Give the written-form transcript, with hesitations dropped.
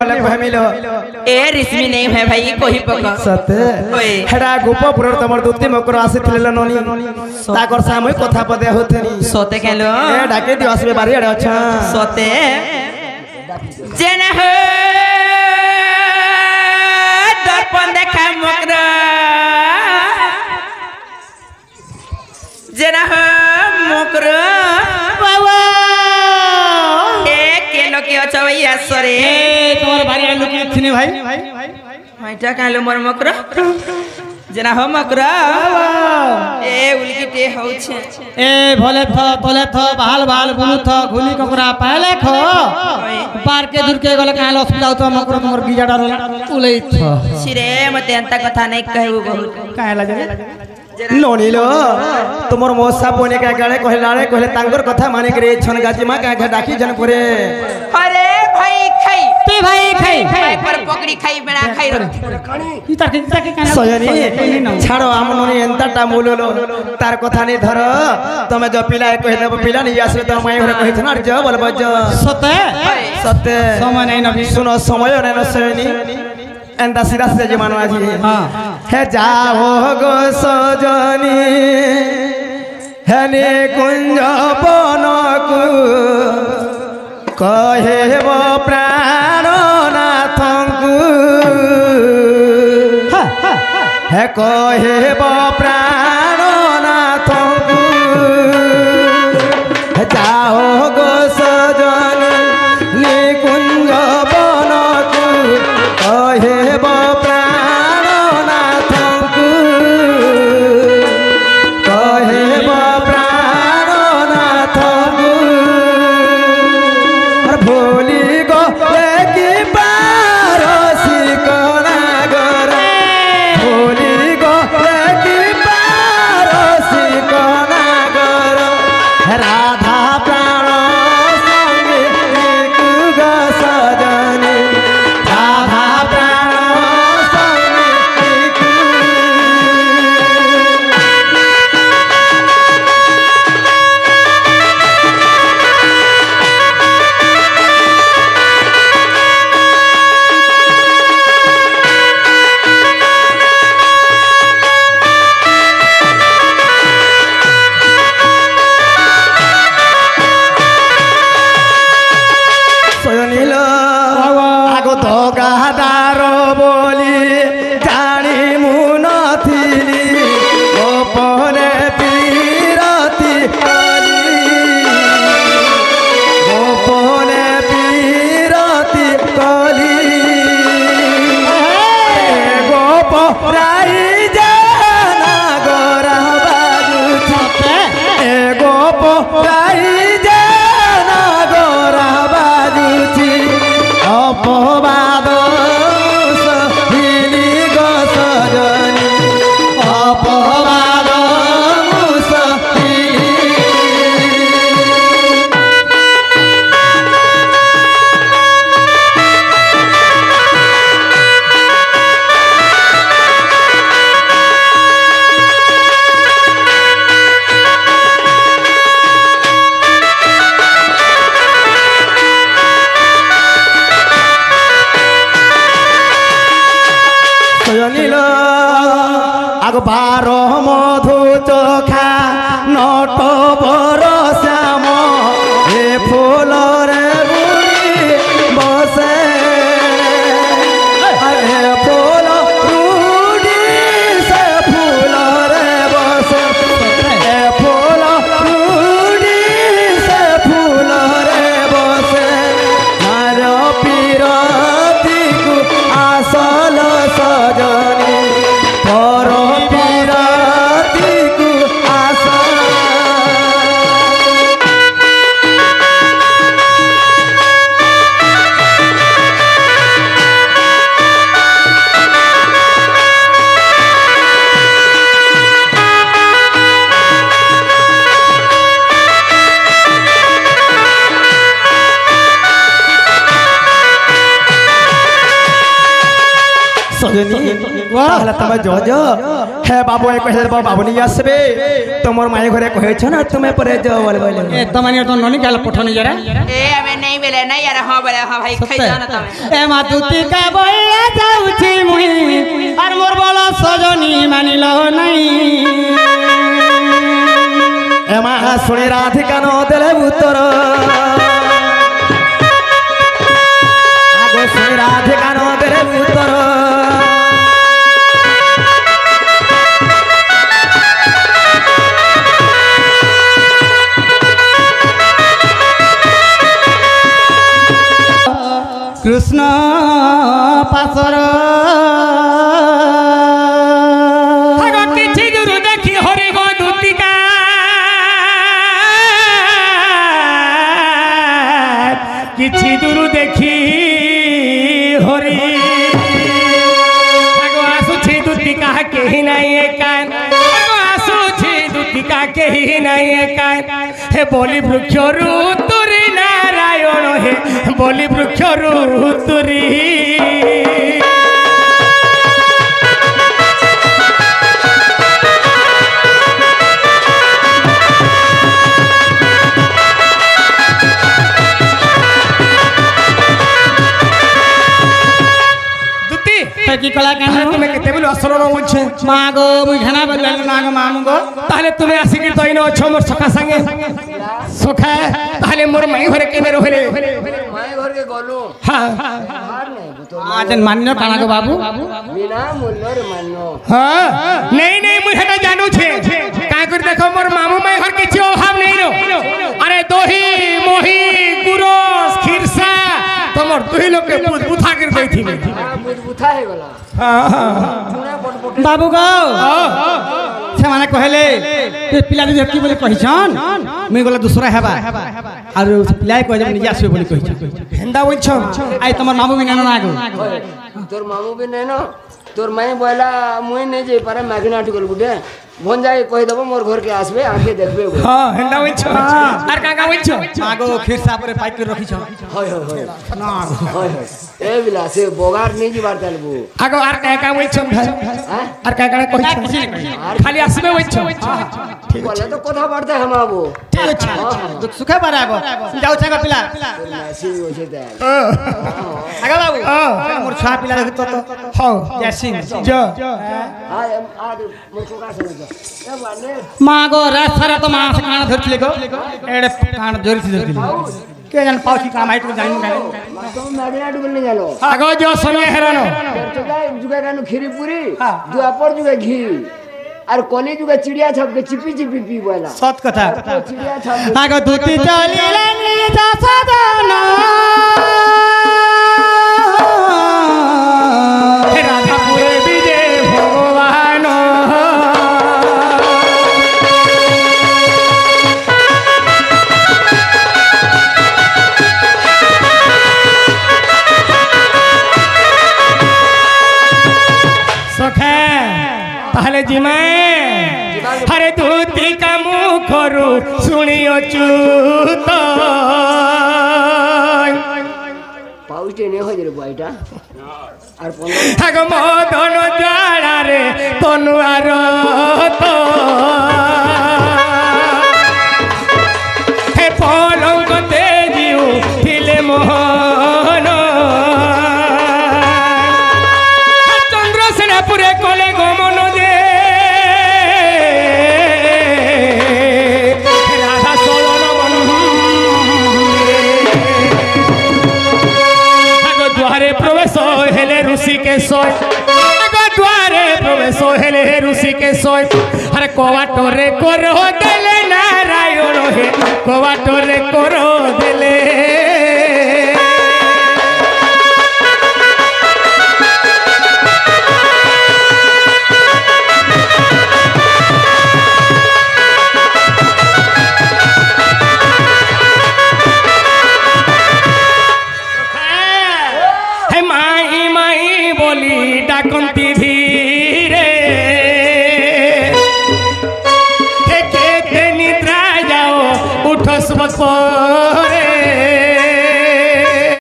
वाला को मिलो ए रिश्मी नहीं है भाई कोही पका सते हेडा गोपपुर तमर दुत्ती मकर आसीथिले ननी ताकर सामय कथा पदे होथनी सोते केलो ए डाके दियो आसबे बारी आडे अच्छा सोते जेना हो दर्पण देखा मकर जेना हो मकर बाबा ए केलो के अच्छा भैया सरे তোমার বাড়ি আইলো কি থিনি ভাই हाइटा कालो मोर मकर जना हो मकर ए उलकी टे हो छे ए भोले थ तोले थ बहाल बहाल बुनु थ घुली ककरा पहले खो पार के दूर के गले काल हॉस्पिटल तो मकर मोर गिजा डर उलै थ सिरे मते अंता कथा नहीं कहू बहुत काहेला जे नोनीलो तुमर मोसा बोने का गाळे कहले तांगर कथा माने करे छन गाजी मा का डाकी जन परे अरे भाई खाई ते भाई खाई भाई पर पकड़ी खाई बेड़ा खाई ई ताके काना सयनी छाड़ो आम नोनी एंताटा मूललो तार कथा नहीं धर तमे जो पिला कहि देबो पिला नहीं आसे तो माई घरे कहि थना जो बोलबो जो सते सते समय नहीं नबी सुनो समय नहीं न सयनी एंदा सीधा से जे मानो आजी हां हे जाओ गो सजनी हेने कुंज बनकु कहेब प्राणनाथंकु हे कहेब प्राणनाथंकु हे जाओ गो सजनी निकुंज बनकु कहेब प्राणनाथंकु कहेब प्राणनाथंकु भोली गले कि पारसी कनागर भोली गले कि पारसी कनागर राधा प्राण संगे निकुग सजनी राधा प्राण संगे सयनील आगो धगादार बोली जानी मुनथिली गोपने पीरती कली गोपने पीरती कली गोप राई जाना गोरा बाजू ए गोप राई जाना गोरा बाजू अपवाद सहिली गो सजनी अपवाद सहिली सयनील आग बार मधु चोखा नट बर श्याम ए फूल रे बुड़ी बसे ए फूल बुड़ी से फूल रे बसे ए फूल बुड़ी से फूल रे बसे मार पीरती को आसल सजनी पर पीरती को आसल सजनी वाह तमे जो হে বাবু এ কহে দেব বাবু নিয়ে আসবে তোমার মায়ের ঘরে কহেছ না তুমি পরে যাও বলে বলে ए तमानी तो ननी काल पठनी जरा ए हमें नहीं बोले नहीं यार हाँ बोले हाँ भाई खाई जाओ ना तुम्हें ए मातुती का बइया जाउची मुई আর মোর বল সজনী মানিল নাই এমা শুনে রাধিকা ন দেলে উত্তর আগে শুনে রাধিকা ন দেলে উত্তর কৃষ্ণ পাশর কিছু দূর দেখি হরি গো দুতিকা কিছু দূর দেখি হরি আসুছি দুতিকা কেহি নাই একান আসুছি দুতিকা কেহি নাই একান হে বলি বৃক্ষরু তুরি নারায়ণ হে বলি বৃক্ষরু তুরি কি কলা কেন তুমি কেতে বলি অসরণ হচ্ছে মা গো মুই ঘানা বললে না গো মামু গো তাহলে তুমি আসিকি তইন অছ মোর সখা সঙ্গে সখা তাহলে মোর মাই ঘরে কেবে রহলে মাই ঘরকে গলু হ্যাঁ আর নাই তো আজ মান্য কানা গো বাবু বিনা মূল্যর মান্য হ্যাঁ নেই নেই মুই হেটা জানু ছে কাই করে দেখো মোর মামু মাই ঘর কিছু অভাব নেই নো আরে দহি মহি গুরস খিরসা তোমার দুই লোকে বুথা করে দেইথিবে বুঝা হয়ে গলা বাবু গো ସେମାନେ କହିଲେ ଏ ପିଲା ଯଦି ଏତିକି ବୋଲି କହିଛନ୍ ମୁଇଁ ଗଲେ ଦୁସରା ହେବା ଆଉ ପିଲା କହିଲେ ନିଜେ ଆସିବେ ବୋଲି କହିଛନ୍ ହେନ୍ତା ବୋଲଛ ଆଇ ତମର ମାମୁ ବି ନେନ ନା ଆଗ তোর মামু বি নেন তোর মাই বয়লা মুই নেই যাই পারে মাগিনা টিকল গুটে ভঞ্জাই কই দেব মোর ঘরকে আসবে আগে দেখবে হ্যাঁ হেন্তা বলছ আর কাকা বলছ আগো খিরসা পরে পাইক করে রখিছ হয় হয় হয় না হয় হয় এ বিলা সে বগার নেই যাবার চালবো আগো আর কাকা বলছ ভাই হ্যাঁ আর কাকা কইছ খালি আসবে বলছ বলে তো কথা বার্তা হামাবো ঠিক আছে দুঃখ সুখে পারে আগো যাও ছাগা পিলা মেসি হইছে তাই আগা বাবু মোর ছুয়া পিলা দেখি তো হও যাসিন যা আয় আজ মোর কোকা সঙ্গে যা এ বানে মা গো রাস্তারা তো মাছ কাণ ধরছিলে গো এড়ে কাণ ধরছি ধরছিলে কে জান পাউছি কাম আইটু জানি না তো মাগিনা টিকল নি জানো আগো जो समय হেরানো चुका जुगा कानु खीरी पूरी दुआपर जुगा घी আর কলি जुगा चिड़िया छप के चिपी चिपी पी बोला সত কথা चिड़िया छप আগো দুতি চলিলে নিজ সদন রাধাপুরে বিজে ভগবান সখা তাহলে জিমায় হরে ধুতি কামু করু শুনিয়ছু তো পাউচে নে হয়ে রে বইটা আর 15 থাক মদন জ্বালারে তনুয়ার তো হে পলঙ্ক তেজিউ ফিলে মোহন চন্দ্রসেনাপুরে কলে গমন যে রাধা চলন দ্বারে প্রবেশ হেলে ঋষিকেশ দ্বারে প্রবেশ হেলে ঋষিকেশ আরে কবাটরে কর দেলে নারায়ণ হে কবাটরে কর দেলে হে মাই মাই বলি ডাকন্তি ধী